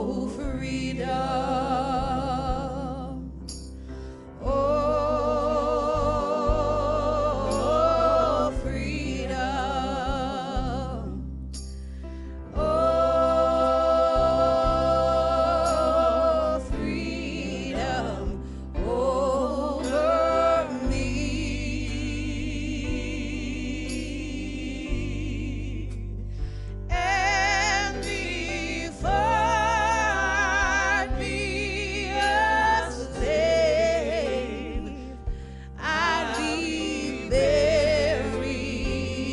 Oh, freedom. Oh, freedom. Oh, freedom over me. And before I'd be a slave, I'd be buried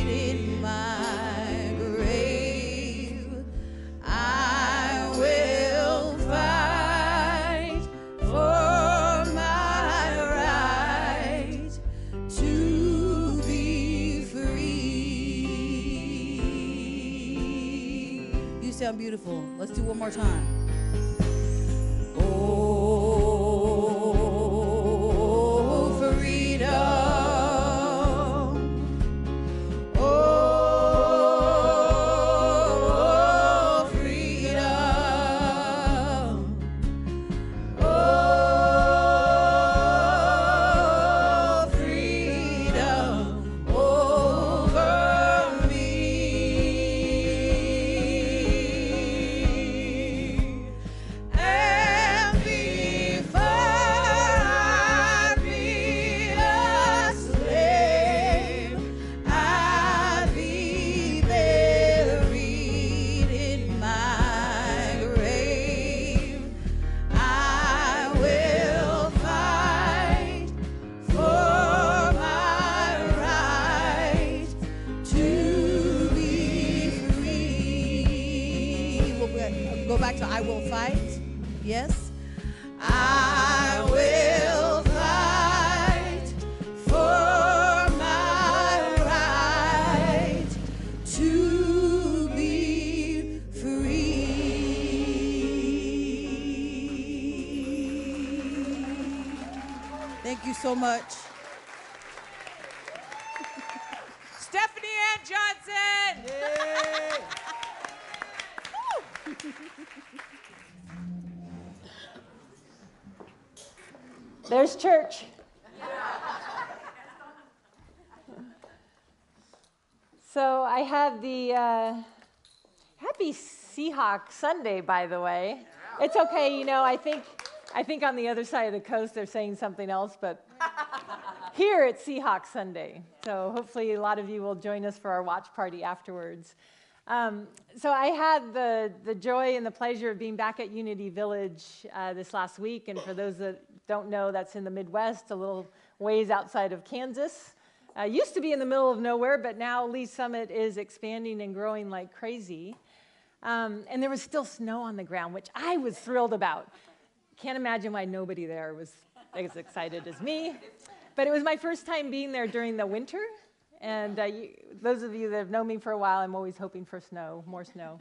in my grave. I will fight for my right to be free. You sound beautiful. Let's do one more time. Oh, freedom. Oh, freedom. Oh, freedom over me. And before I'd be a slave, I'd be buried in my grave. I will fight for my right to be free. We'll go back to I will fight. Yes. I will fight for my right to be free. Thank you so much. Stephanie Ann Johnson. There's church. So I have the happy Seahawk Sunday, by the way. It's okay, you know, I think on the other side of the coast they're saying something else, but here it's Seahawk Sunday. So hopefully a lot of you will join us for our watch party afterwards. So I had the joy and the pleasure of being back at Unity Village this last week. And for those that don't know, that's in the Midwest, a little ways outside of Kansas. Used to be in the middle of nowhere, but now Lee Summit is expanding and growing like crazy. And there was still snow on the ground, which I was thrilled about. Can't imagine why nobody there was as excited as me. But it was my first time being there during the winter. And those of you that have known me for a while, I'm always hoping for snow, more snow.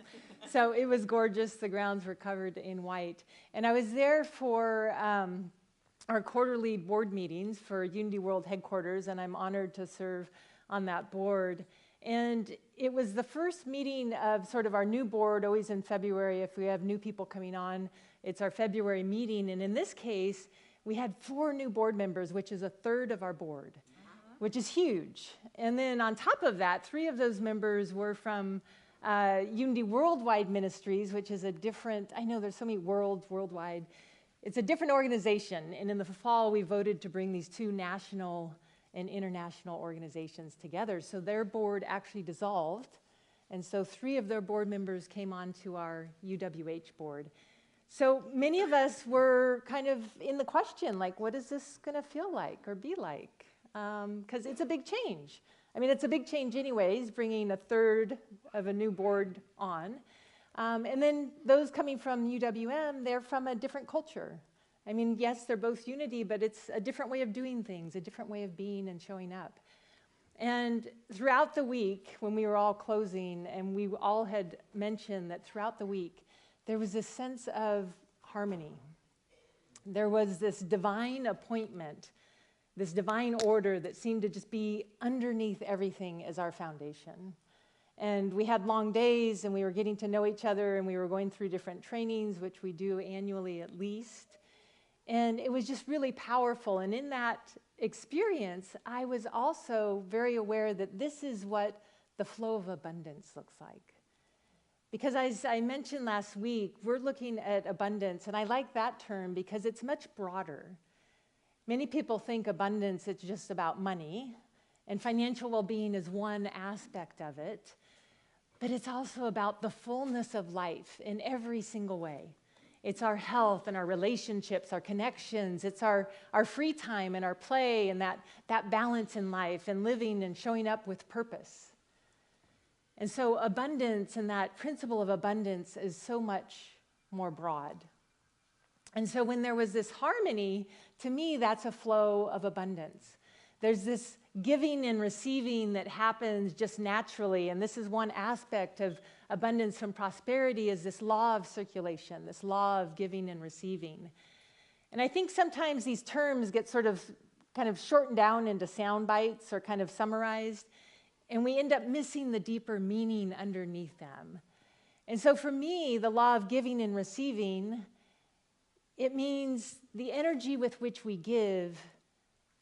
So it was gorgeous. The grounds were covered in white. And I was there for our quarterly board meetings for Unity World headquarters, and I'm honored to serve on that board. And it was the first meeting of sort of our new board, always in February. If we have new people coming on, it's our February meeting. And in this case, we had 4 new board members, which is a third of our board, which is huge. And then on top of that, 3 of those members were from Unity Worldwide Ministries, which is a different, I know there's so many worldwide. It's a different organization. And in the fall, we voted to bring these 2 national and international organizations together. So their board actually dissolved. And so 3 of their board members came on to our UWH board. So many of us were kind of in the question, like, what is this going to feel like or be like? Because it's a big change. I mean, it's a big change anyways, bringing a third of a new board on. And then those coming from UWM, they're from a different culture. I mean, yes, they're both Unity, but it's a different way of doing things, a different way of being and showing up. And throughout the week, when we were all closing, and we all had mentioned that throughout the week, there was this sense of harmony. There was this divine appointment this divine order that seemed to just be underneath everything as our foundation. And we had long days, and we were getting to know each other, and we were going through different trainings, which we do annually at least. And it was just really powerful. And in that experience, I was also very aware that this is what the flow of abundance looks like. Because as I mentioned last week, we're looking at abundance, and I like that term because it's much broader. Many people think abundance is just about money, and financial well-being is one aspect of it, but it's also about the fullness of life in every single way. It's our health and our relationships, our connections. It's our free time and our play and that balance in life and living and showing up with purpose. And so abundance and that principle of abundance is so much more broad. And so when there was this harmony, to me, that's a flow of abundance. There's this giving and receiving that happens just naturally, and this is one aspect of abundance and prosperity is this law of circulation, this law of giving and receiving. And I think sometimes these terms get sort of kind of shortened down into sound bites or kind of summarized, and we end up missing the deeper meaning underneath them. And so for me, the law of giving and receiving, it means the energy with which we give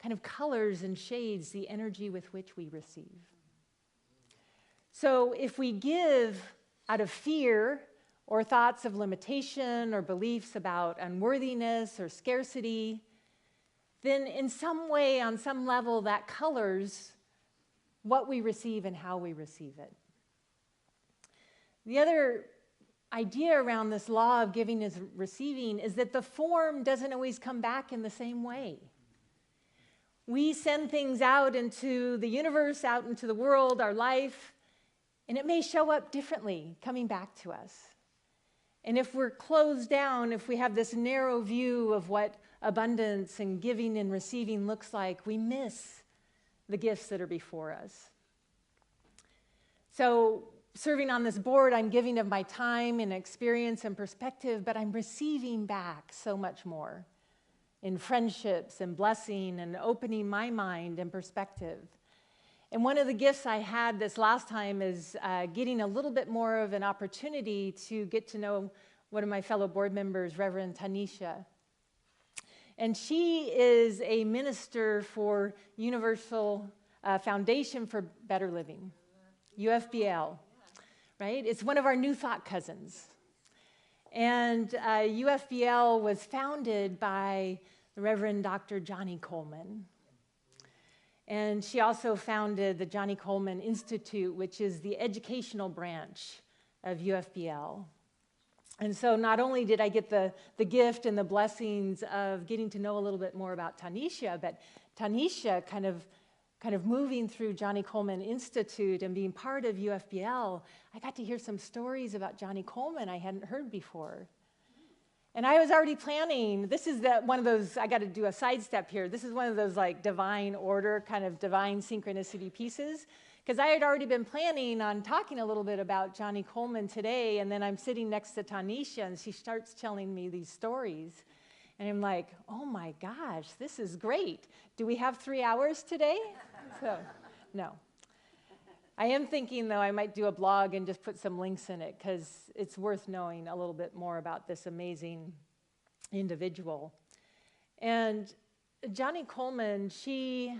kind of colors and shades the energy with which we receive. So if we give out of fear or thoughts of limitation or beliefs about unworthiness or scarcity, then in some way, on some level, that colors what we receive and how we receive it. The other idea around this law of giving and receiving is that the form doesn't always come back in the same way. We send things out into the universe, out into the world, our life, and it may show up differently coming back to us. And if we're closed down, if we have this narrow view of what abundance and giving and receiving looks like, we miss the gifts that are before us. So serving on this board, I'm giving of my time and experience and perspective, but I'm receiving back so much more in friendships and blessing and opening my mind and perspective. And one of the gifts I had this last time is getting a little bit more of an opportunity to get to know one of my fellow board members, Reverend Tanisha. And she is a minister for Universal Foundation for Better Living, UFBL, right? It's one of our New Thought cousins. And UFBL was founded by the Reverend Dr. Johnny Coleman. And she also founded the Johnny Coleman Institute, which is the educational branch of UFBL. And so not only did I get the gift and the blessings of getting to know a little bit more about Tanisha, but Tanisha kind of moving through Johnny Coleman Institute and being part of UFBL, I got to hear some stories about Johnny Coleman I hadn't heard before. And I was already planning, this is one of those, I got to do a sidestep here. This is one of those like divine order, kind of divine synchronicity pieces. Because I had already been planning on talking a little bit about Johnny Coleman today, and then I'm sitting next to Tanisha, and she starts telling me these stories. And I'm like, oh my gosh, this is great. Do we have 3 hours today? So, no. I am thinking, though, I might do a blog and just put some links in it because it's worth knowing a little bit more about this amazing individual. And Johnny Coleman, she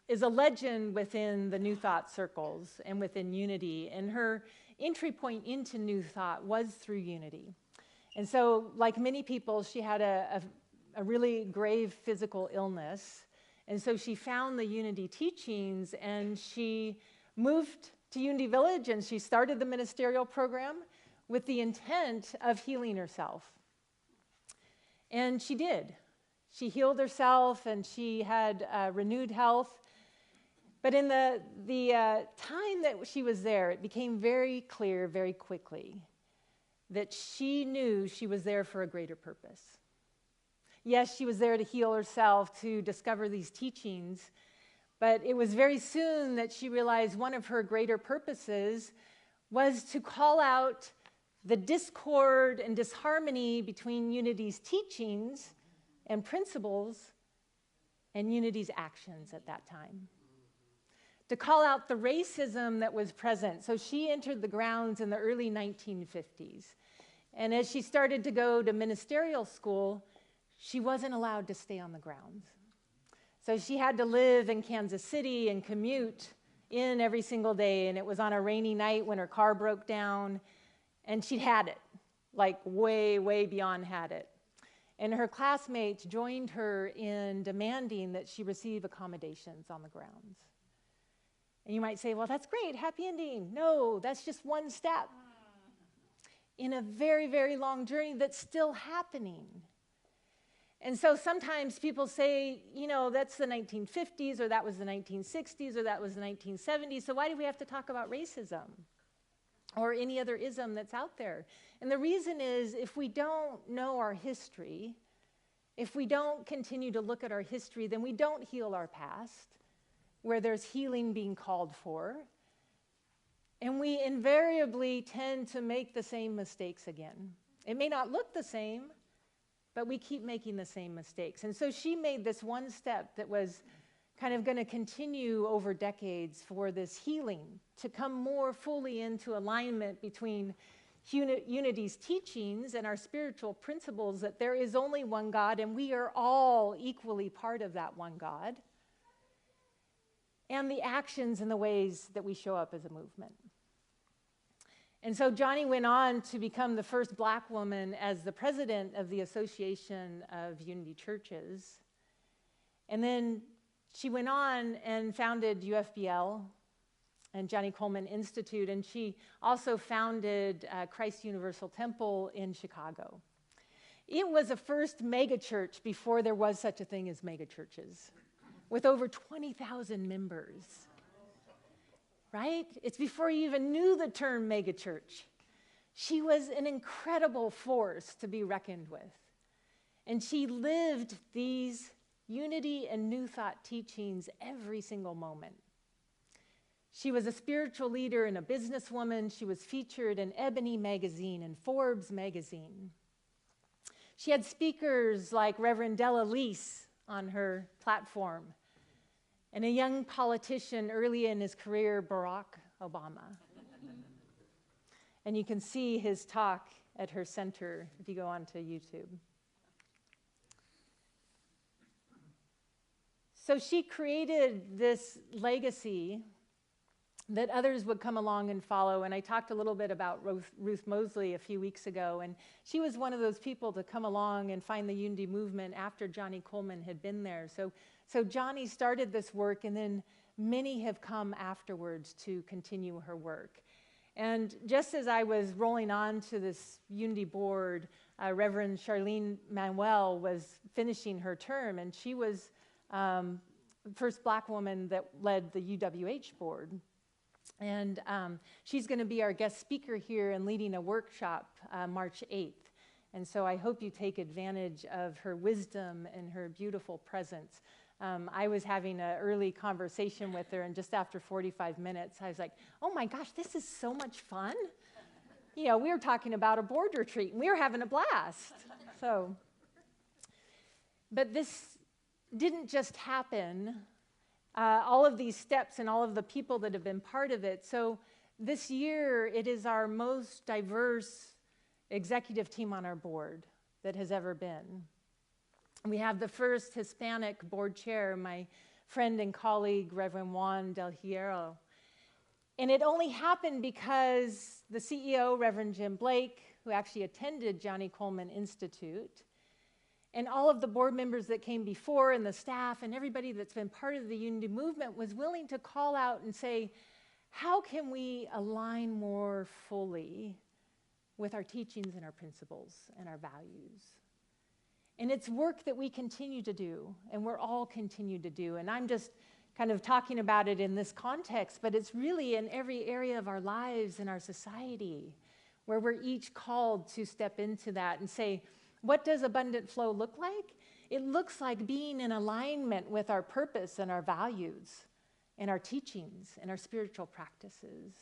is a legend within the New Thought circles and within Unity. And her entry point into New Thought was through Unity. And so, like many people, she had a really grave physical illness. And so she found the Unity teachings, and she moved to Unity Village, and she started the ministerial program with the intent of healing herself. And she did. She healed herself, and she had renewed health. But in the time that she was there, it became very clear very quickly that she knew she was there for a greater purpose. Yes, she was there to heal herself, to discover these teachings, but it was very soon that she realized one of her greater purposes was to call out the discord and disharmony between Unity's teachings and principles and Unity's actions at that time, to call out the racism that was present. So she entered the grounds in the early 1950s. And as she started to go to ministerial school, she wasn't allowed to stay on the grounds. So she had to live in Kansas City and commute in every single day. And it was on a rainy night when her car broke down. And she'd had it, like way, way beyond had it. And her classmates joined her in demanding that she receive accommodations on the grounds. And you might say, well, that's great, happy ending. No, that's just one step in a very, very long journey that's still happening. And so sometimes people say, you know, that's the 1950s, or that was the 1960s, or that was the 1970s, so why do we have to talk about racism or any other ism that's out there? And the reason is, if we don't know our history, if we don't continue to look at our history, then we don't heal our past, where there's healing being called for. And we invariably tend to make the same mistakes again. It may not look the same, but we keep making the same mistakes. And so she made this one step that was kind of going to continue over decades for this healing, to come more fully into alignment between Unity's teachings and our spiritual principles, that there is only one God and we are all equally part of that one God, and the actions and the ways that we show up as a movement. And so Johnny went on to become the first Black woman as the president of the Association of Unity Churches. And then she went on and founded UFBL and Johnny Colemon Institute, and she also founded Christ Universal Temple in Chicago. It was a first megachurch before there was such a thing as megachurches, with over 20,000 members, right? It's before you even knew the term megachurch. She was an incredible force to be reckoned with. And she lived these unity and new thought teachings every single moment. She was a spiritual leader and a businesswoman. She was featured in Ebony magazine and Forbes magazine. She had speakers like Reverend Della Leese on her platform, and a young politician early in his career, Barack Obama. And you can see his talk at her center if you go onto YouTube. So she created this legacy that others would come along and follow. And I talked a little bit about Ruth Mosley a few weeks ago, and she was one of those people to come along and find the Unity movement after Johnny Colemon had been there. So Johnny started this work, and then many have come afterwards to continue her work. And just as I was rolling on to this Unity board, Reverend Charlene Manuel was finishing her term, and she was the first Black woman that led the UWH board. And she's going to be our guest speaker here and leading a workshop March 8th. And so I hope you take advantage of her wisdom and her beautiful presence. I was having an early conversation with her, and just after 45 minutes, I was like, oh my gosh, this is so much fun. You know, we were talking about a board retreat, and we were having a blast. But this didn't just happen. All of these steps and all of the people that have been part of it. So this year, it is our most diverse executive team on our board that has ever been. We have the first Hispanic board chair, my friend and colleague, Reverend Juan Del Hierro. And it only happened because the CEO, Reverend Jim Blake, who actually attended Johnny Colemon Institute, and all of the board members that came before, and the staff, and everybody that's been part of the Unity movement was willing to call out and say, how can we align more fully with our teachings and our principles and our values? And it's work that we continue to do, and we're all continue to do. And I'm just kind of talking about it in this context, but it's really in every area of our lives and our society where we're each called to step into that and say, what does abundant flow look like? It looks like being in alignment with our purpose and our values and our teachings and our spiritual practices.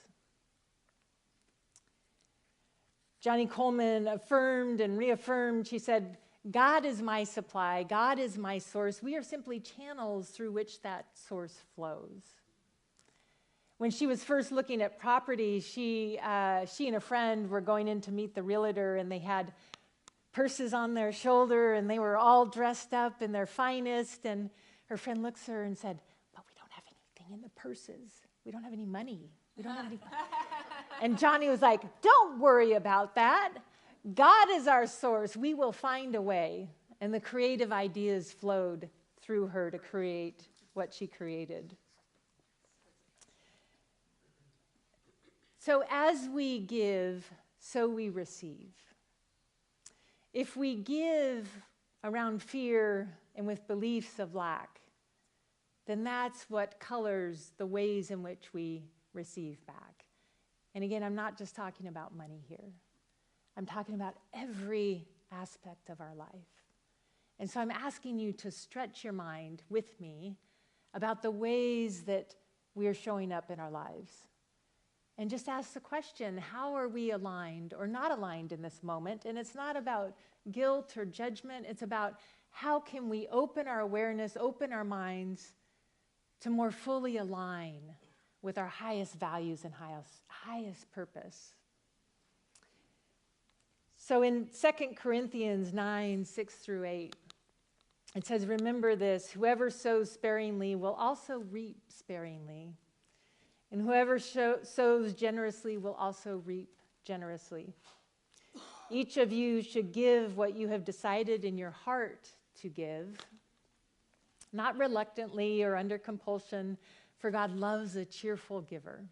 Johnny Colemon affirmed and reaffirmed, she said, God is my supply. God is my source. We are simply channels through which that source flows. When she was first looking at property, she and a friend were going in to meet the realtor, and they had purses on their shoulder, and they were all dressed up in their finest. And her friend looks at her and said, "But we don't have anything in the purses. We don't have any money. We don't have any." And Johnny was like, "Don't worry about that. God is our source. We will find a way." And the creative ideas flowed through her to create what she created. So as we give, so we receive. If we give around fear and with beliefs of lack, then that's what colors the ways in which we receive back. And again, I'm not just talking about money here. I'm talking about every aspect of our life. And so I'm asking you to stretch your mind with me about the ways that we are showing up in our lives. And just ask the question, how are we aligned or not aligned in this moment? And it's not about guilt or judgment. It's about how can we open our awareness, open our minds to more fully align with our highest values and highest purpose. So in 2 Corinthians 9, 6 through 8, it says, "Remember this, whoever sows sparingly will also reap sparingly. And whoever sows generously will also reap generously. Each of you should give what you have decided in your heart to give, not reluctantly or under compulsion, for God loves a cheerful giver.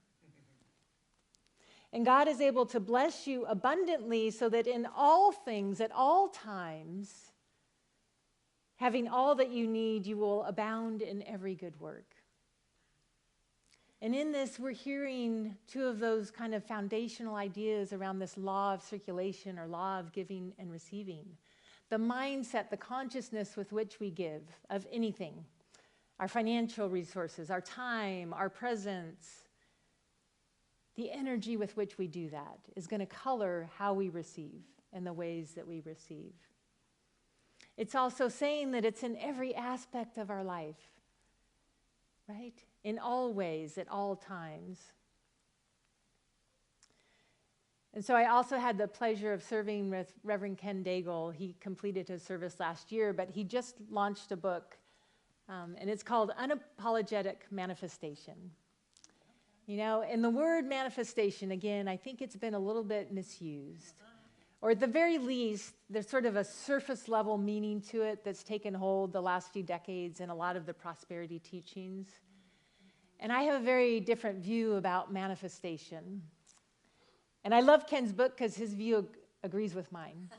And God is able to bless you abundantly so that in all things, at all times, having all that you need, you will abound in every good work." And in this, we're hearing two of those kind of foundational ideas around this law of circulation or law of giving and receiving. The mindset, the consciousness with which we give of anything, our financial resources, our time, our presence, the energy with which we do that is going to color how we receive and the ways that we receive. It's also saying that it's in every aspect of our life, right? In all ways, at all times. And so I also had the pleasure of serving with Reverend Ken Daigle. He completed his service last year, but he just launched a book, and it's called Unapologetic Manifestation. You know, and the word manifestation, again, I think it's been a little bit misused. Or at the very least, there's sort of a surface level meaning to it that's taken hold the last few decades in a lot of the prosperity teachings. And I have a very different view about manifestation. And I love Ken's book because his view agrees with mine.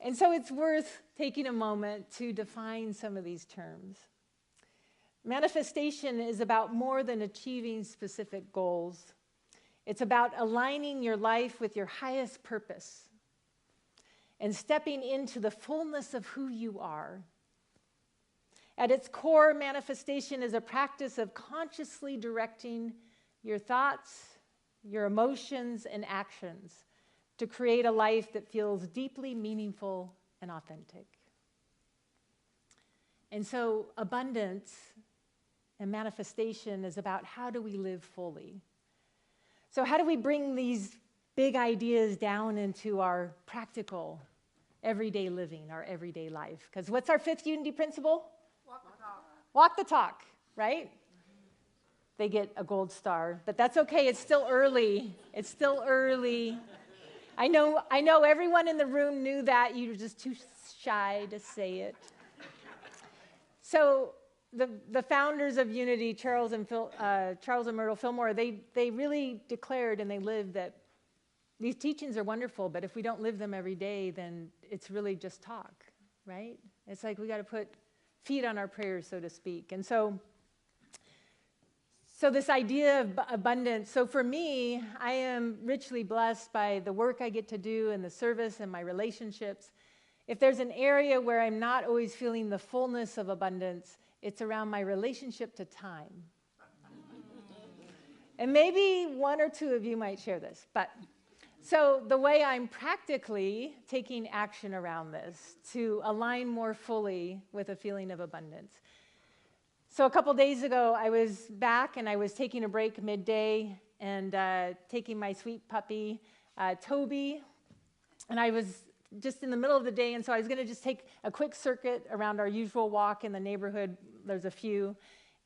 And so it's worth taking a moment to define some of these terms. Manifestation is about more than achieving specific goals. It's about aligning your life with your highest purpose and stepping into the fullness of who you are. At its core, manifestation is a practice of consciously directing your thoughts, your emotions, and actions to create a life that feels deeply meaningful and authentic. And so abundance and manifestation is about how do we live fully. So how do we bring these big ideas down into our practical, everyday living, our everyday life? Because what's our fifth unity principle? Walk the talk. Walk the talk, right? They get a gold star, but that's okay. It's still early. It's still early. I know everyone in the room knew that. You were just too shy to say it. So the founders of Unity, Charles and Myrtle Fillmore, they really declared and they lived that these teachings are wonderful, but if we don't live them every day, then it's really just talk, right? It's like we got to put feet on our prayers, so to speak. And so this idea of abundance, so for me, I am richly blessed by the work I get to do and the service and my relationships. If there's an area where I'm not always feeling the fullness of abundance, it's around my relationship to time. And maybe one or two of you might share this, but So the way I'm practically taking action around this to align more fully with a feeling of abundance. So a couple days ago, I was back and I was taking a break midday and taking my sweet puppy, Toby, and I was just in the middle of the day, and so I was going to just take a quick circuit around our usual walk in the neighborhood. There's a few,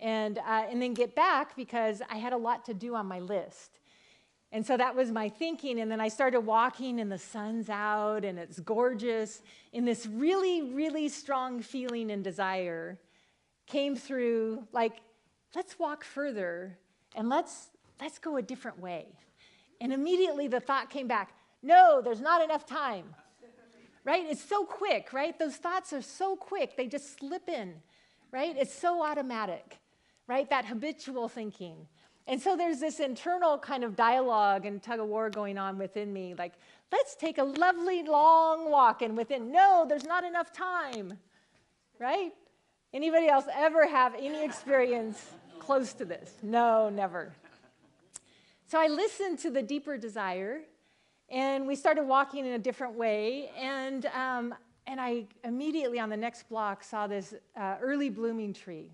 and then get back because I had a lot to do on my list. And so that was my thinking, and then I started walking, and the sun's out, and it's gorgeous, and this really, really strong feeling and desire came through, like, let's walk further, and let's go a different way. And immediately the thought came back, no, there's not enough time, right? It's so quick, right? Those thoughts are so quick, they just slip in, right? It's so automatic, right? That habitual thinking. And so there's this internal kind of dialogue and tug of war going on within me, like, let's take a lovely long walk, and within, no, there's not enough time, right? Anybody else ever have any experience close to this? No, never. So I listened to the deeper desire, and we started walking in a different way, and I immediately on the next block saw this early blooming tree,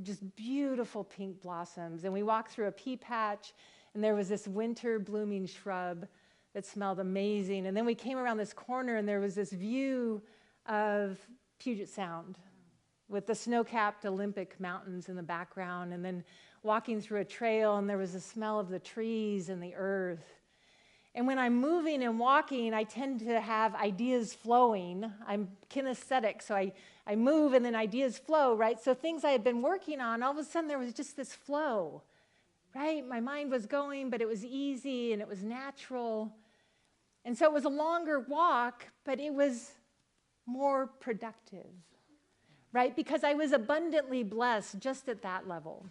just beautiful pink blossoms. And we walked through a pea patch, and there was this winter blooming shrub that smelled amazing. And then we came around this corner, and there was this view of Puget Sound with the snow-capped Olympic Mountains in the background, and then walking through a trail, and there was the smell of the trees and the earth. And when I'm moving and walking, I tend to have ideas flowing. I'm kinesthetic, so I move and then ideas flow, right? So things I had been working on, all of a sudden there was just this flow, right? My mind was going, but it was easy and it was natural. And so it was a longer walk, but it was more productive, right? Because I was abundantly blessed just at that level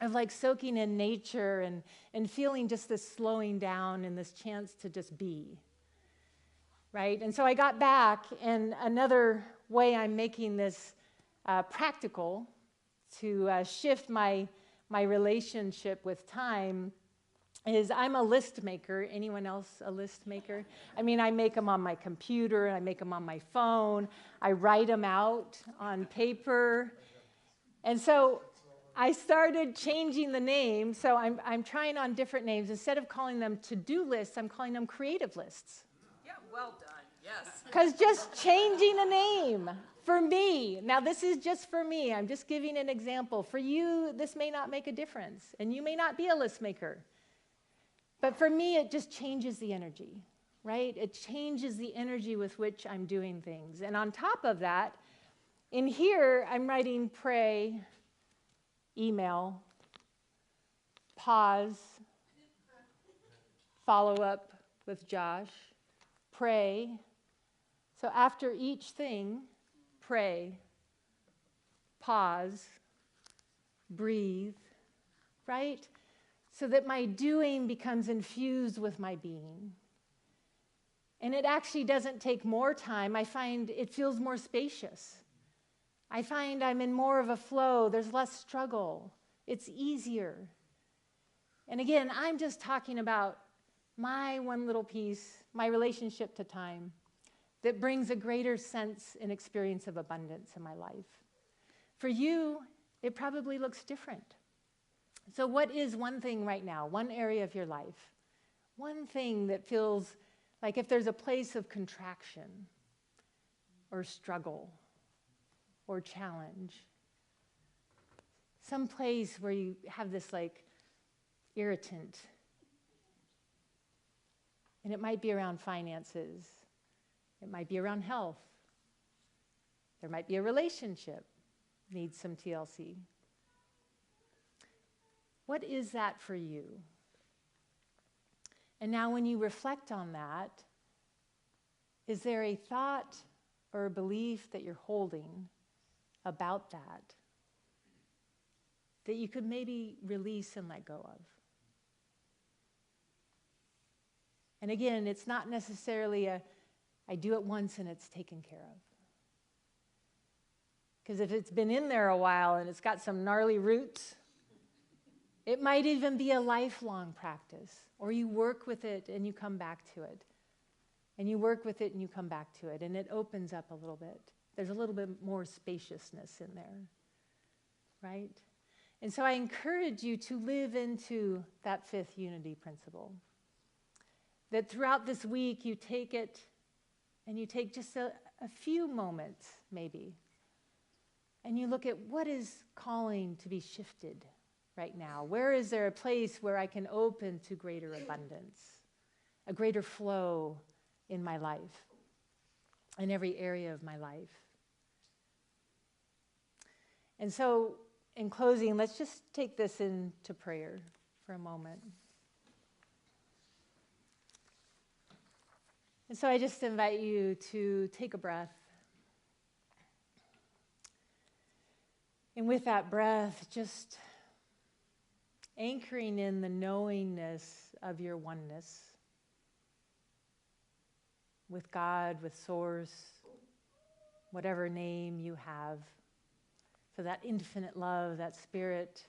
of like soaking in nature and feeling just this slowing down and this chance to just be, right? And so I got back, and another way I'm making this practical to shift my relationship with time is I'm a list maker. Anyone else a list maker? I mean, I make them on my computer, I make them on my phone, I write them out on paper. And so I started changing the name, so I'm trying on different names. Instead of calling them to-do lists, I'm calling them creative lists. Yeah, well done. Yes. Because just changing a name for me, now this is just for me, I'm just giving an example. For you, this may not make a difference, and you may not be a list maker. But for me, it just changes the energy, right? It changes the energy with which I'm doing things. And on top of that, in here, I'm writing pray, email, pause, follow up with Josh, pray. So after each thing, pray, pause, breathe, right? So that my doing becomes infused with my being. And it actually doesn't take more time. I find it feels more spacious. I find I'm in more of a flow. There's less struggle. It's easier. And again, I'm just talking about my one little piece, my relationship to time, that brings a greater sense and experience of abundance in my life. For you, it probably looks different. So what is one thing right now, one area of your life, one thing that feels like if there's a place of contraction or struggle or challenge, some place where you have this like irritant, and it might be around finances, it might be around health, there might be a relationship, needs some TLC. What is that for you? And now when you reflect on that, is there a thought or a belief that you're holding about that you could maybe release and let go of? And again, it's not necessarily I do it once and it's taken care of. Because if it's been in there a while and it's got some gnarly roots, It might even be a lifelong practice, or you work with it and you come back to it. And you work with it and you come back to it, and it opens up a little bit. There's a little bit more spaciousness in there, right? And so I encourage you to live into that fifth unity principle. That throughout this week you take it and you take just a few moments, maybe, and you look at what is calling to be shifted right now. Where is there a place where I can open to greater abundance, a greater flow in my life, in every area of my life? And so, in closing, let's just take this into prayer for a moment. And so I just invite you to take a breath. And with that breath, just anchoring in the knowingness of your oneness with God, with Source, whatever name you have, for that infinite love, that spirit,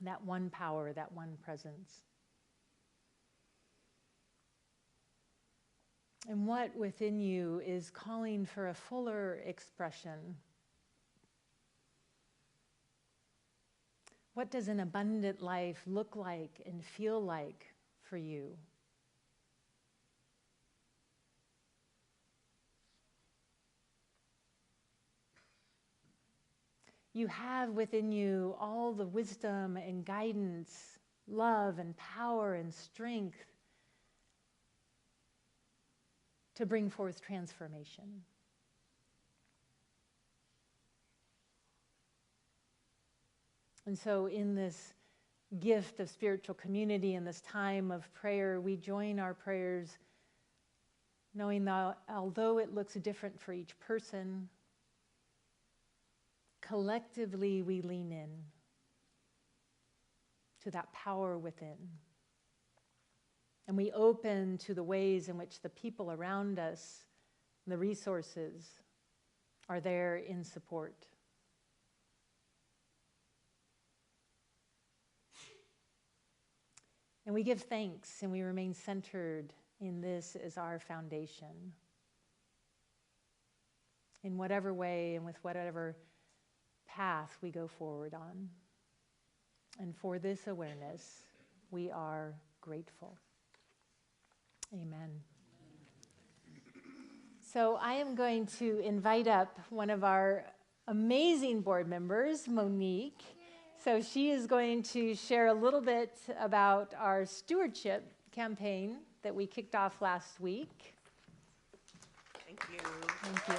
that one power, that one presence. And what within you is calling for a fuller expression? What does an abundant life look like and feel like for you? You have within you all the wisdom and guidance, love and power and strength to bring forth transformation. And so in this gift of spiritual community, in this time of prayer, we join our prayers knowing that although it looks different for each person, collectively we lean in to that power within. And we open to the ways in which the people around us, the resources, are there in support. And we give thanks and we remain centered in this as our foundation. In whatever way and with whatever path we go forward on. And for this awareness, we are grateful. Amen. So I am going to invite up one of our amazing board members, Monique. So she is going to share a little bit about our stewardship campaign that we kicked off last week. Thank you. Thank you.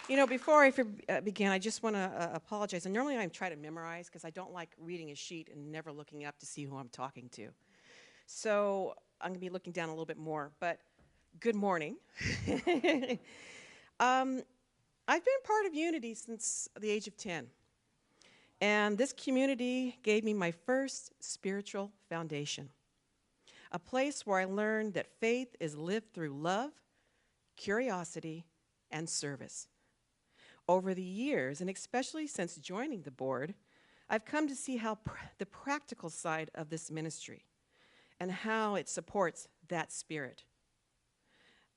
You know, before I begin, I just want to apologize. And normally I try to memorize because I don't like reading a sheet and never looking up to see who I'm talking to. So I'm going to be looking down a little bit more. But good morning. I've been part of Unity since the age of 10. And this community gave me my first spiritual foundation, a place where I learned that faith is lived through love, curiosity, and service. Over the years, and especially since joining the board, I've come to see how the practical side of this ministry and how it supports that spirit.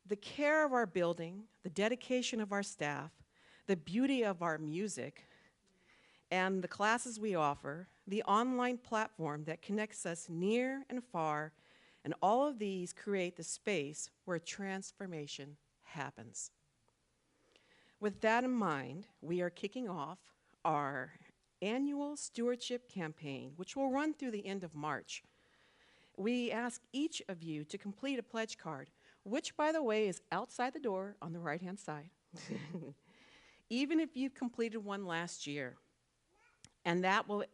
The care of our building, the dedication of our staff, the beauty of our music, and the classes we offer, the online platform that connects us near and far, and all of these create the space where transformation happens. With that in mind, we are kicking off our annual stewardship campaign, which will run through the end of March. We ask each of you to complete a pledge card, which, by the way, is outside the door on the right-hand side, even if you've completed one last year. And that will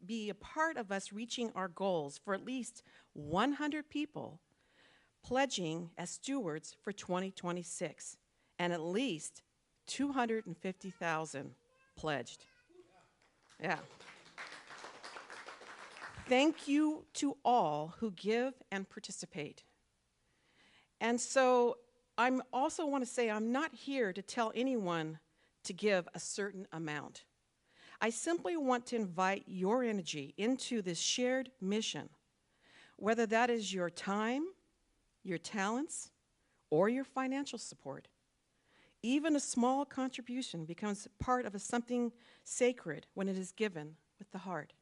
be a part of us reaching our goals for at least 100 people pledging as stewards for 2026, and at least 250,000 pledged. Yeah. Thank you to all who give and participate. And so I also want to say I'm not here to tell anyone to give a certain amount. I simply want to invite your energy into this shared mission, whether that is your time, your talents, or your financial support. Even a small contribution becomes part of something sacred when it is given with the heart.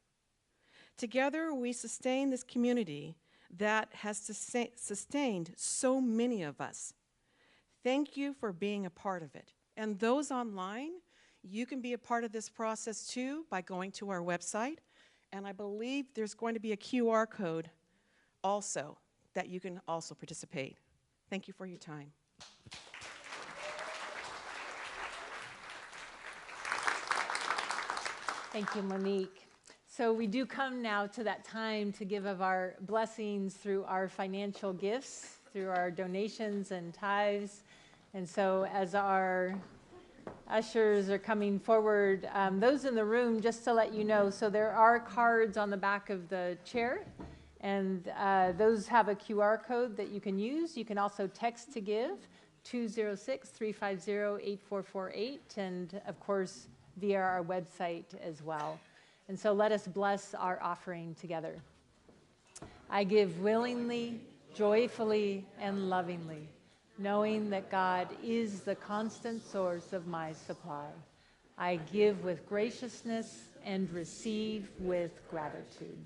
Together, we sustain this community that has sustained so many of us. Thank you for being a part of it. And those online, you can be a part of this process too by going to our website. And I believe there's going to be a QR code also that you can also participate. Thank you for your time. Thank you, Monique. So we do come now to that time to give of our blessings through our financial gifts, through our donations and tithes. And so as our ushers are coming forward, those in the room, just to let you know, so there are cards on the back of the chair, and those have a QR code that you can use. You can also text to give, 206-350-8448, and of course, via our website as well. And so let us bless our offering together. I give willingly, joyfully, and lovingly, knowing that God is the constant source of my supply. I give with graciousness and receive with gratitude.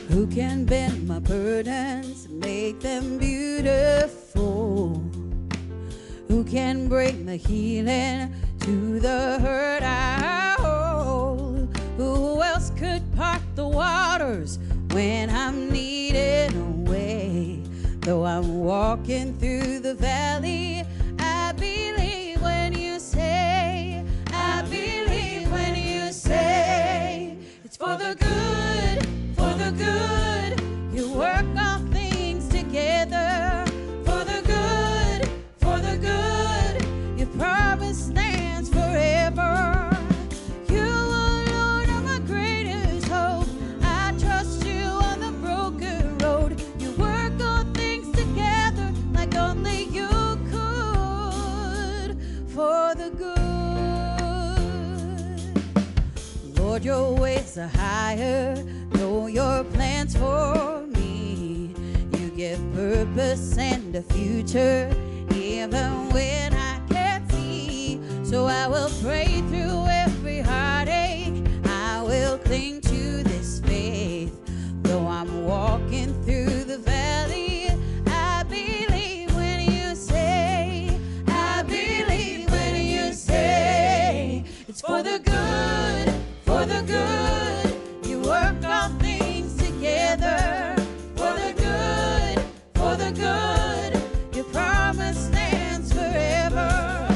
Who can bend my burdens, make them beautiful? Who can bring the healing to the hurt I hold? Who else could part the waters when I'm needed away? Though I'm walking through the valley, I believe when you say, I believe when you say, it's for the good, for the good. You work all things together for the good, for the good. Your promise stands forever. You alone are my greatest hope. I trust you on the broken road. You work all things together like only you could for the good. Lord, your ways are higher. Know your plans for me. You give purpose and a future, even when I can't see. So I will pray through every heartache. I will cling to this faith. Though I'm walking through the valley, I believe when you say, I believe when you say, it's for the good, for the good. You work all things together for the good, for the good. Your promise stands forever.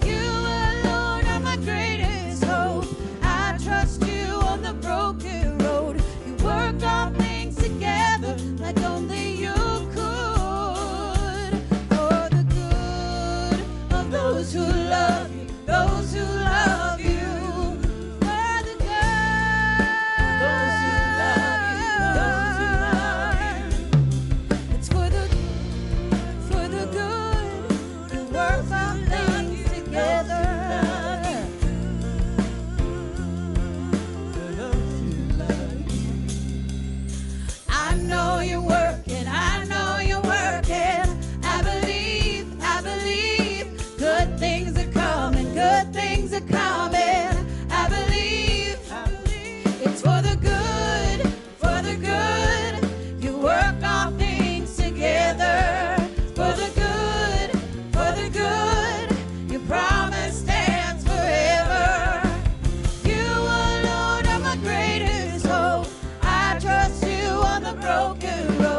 You alone are my greatest hope. I trust you on the broken road. You work all things together like only you could for the good of those who love you, those who love you. Coming, I believe it's for the good, for the good. You work all things together for the good, for the good. Your promise stands forever. You alone are my greatest hope. I trust you on the broken road.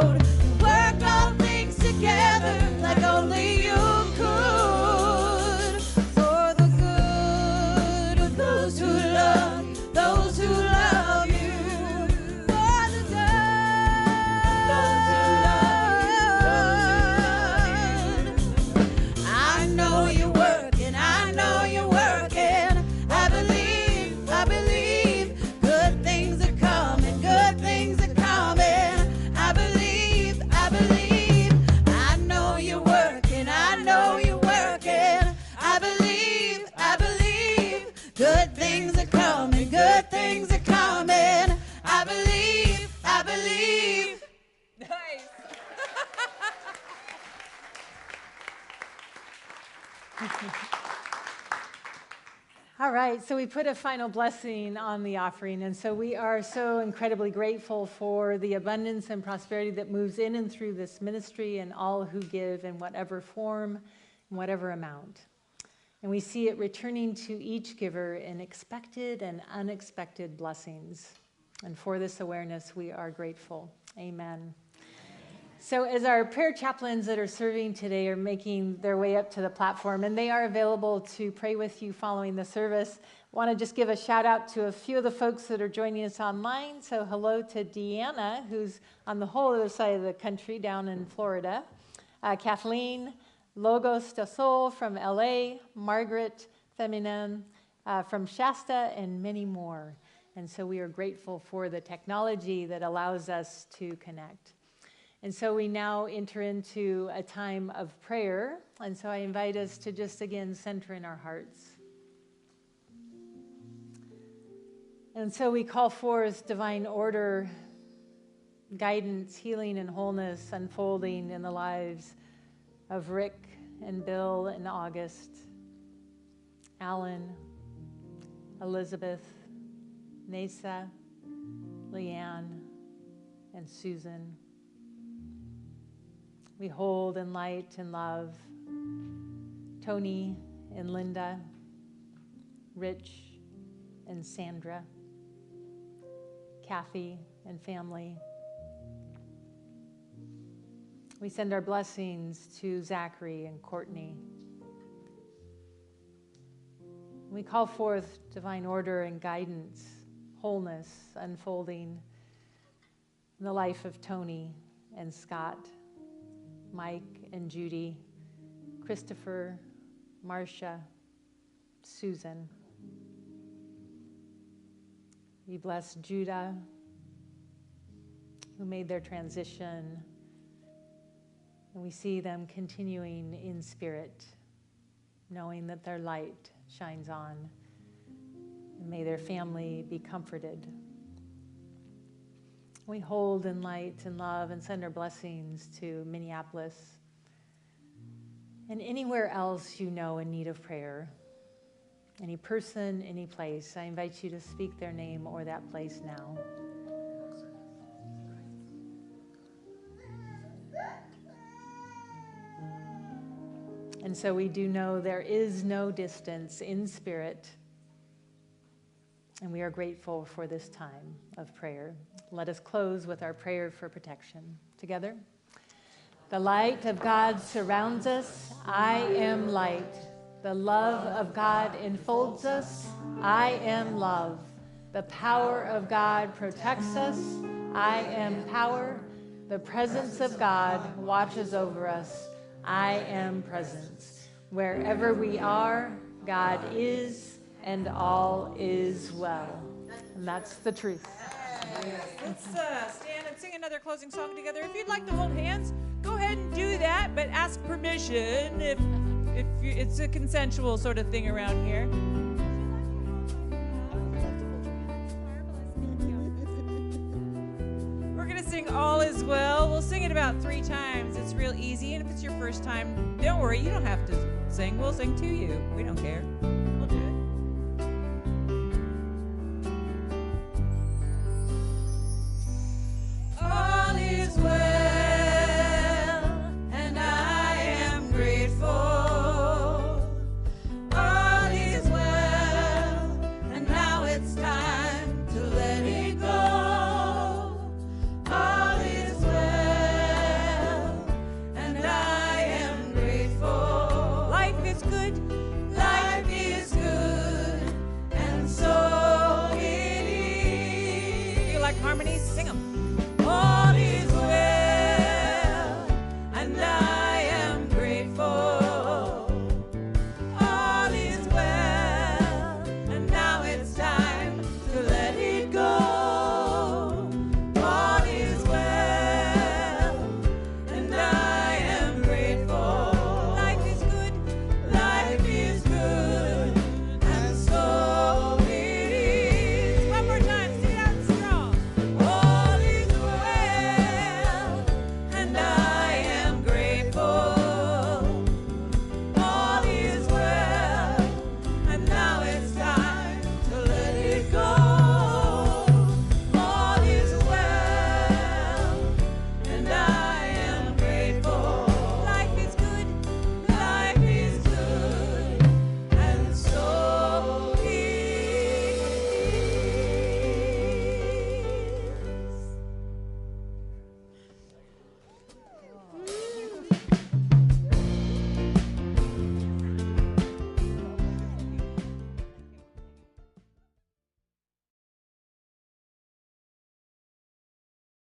All right, so we put a final blessing on the offering, and so we are so incredibly grateful for the abundance and prosperity that moves in and through this ministry and all who give in whatever form, in whatever amount. And we see it returning to each giver in expected and unexpected blessings. And for this awareness, we are grateful. Amen. So as our prayer chaplains that are serving today are making their way up to the platform, and they are available to pray with you following the service, I want to just give a shout out to a few of the folks that are joining us online. So hello to Deanna, who's on the whole other side of the country down in Florida. Kathleen, Logos del Sol from LA, Margaret Feminin from Shasta, and many more. And so we are grateful for the technology that allows us to connect. And so we now enter into a time of prayer. And so I invite us to just again center in our hearts. And so we call forth divine order, guidance, healing, and wholeness unfolding in the lives of Rick and Bill and August, Alan, Elizabeth, Nasa, Leanne, and Susan. We hold in light and love Tony and Linda, Rich and Sandra, Kathy and family. We send our blessings to Zachary and Courtney. We call forth divine order and guidance, wholeness unfolding in the life of Tony and Scott, Mike and Judy, Christopher, Marcia, Susan. We bless Judah, who made their transition, and we see them continuing in spirit, knowing that their light shines on, and may their family be comforted. We hold in light and love and send our blessings to Minneapolis and anywhere else you know in need of prayer. Any person, any place, I invite you to speak their name or that place now. And so we do know there is no distance in spirit, and we are grateful for this time of prayer. Let us close with our prayer for protection. Together. The light of God surrounds us. I am light. The love of God enfolds us. I am love. The power of God protects us. I am power. The presence of God watches over us. I am presence. Wherever we are, God is, and all is well. And that's the truth. Let's stand and sing another closing song together. If you'd like to hold hands, go ahead and do that, but ask permission if it's a consensual sort of thing around here. We're going to sing All Is Well. We'll sing it about 3 times. It's real easy, and if it's your first time, don't worry, you don't have to sing. We'll sing to you. We don't care.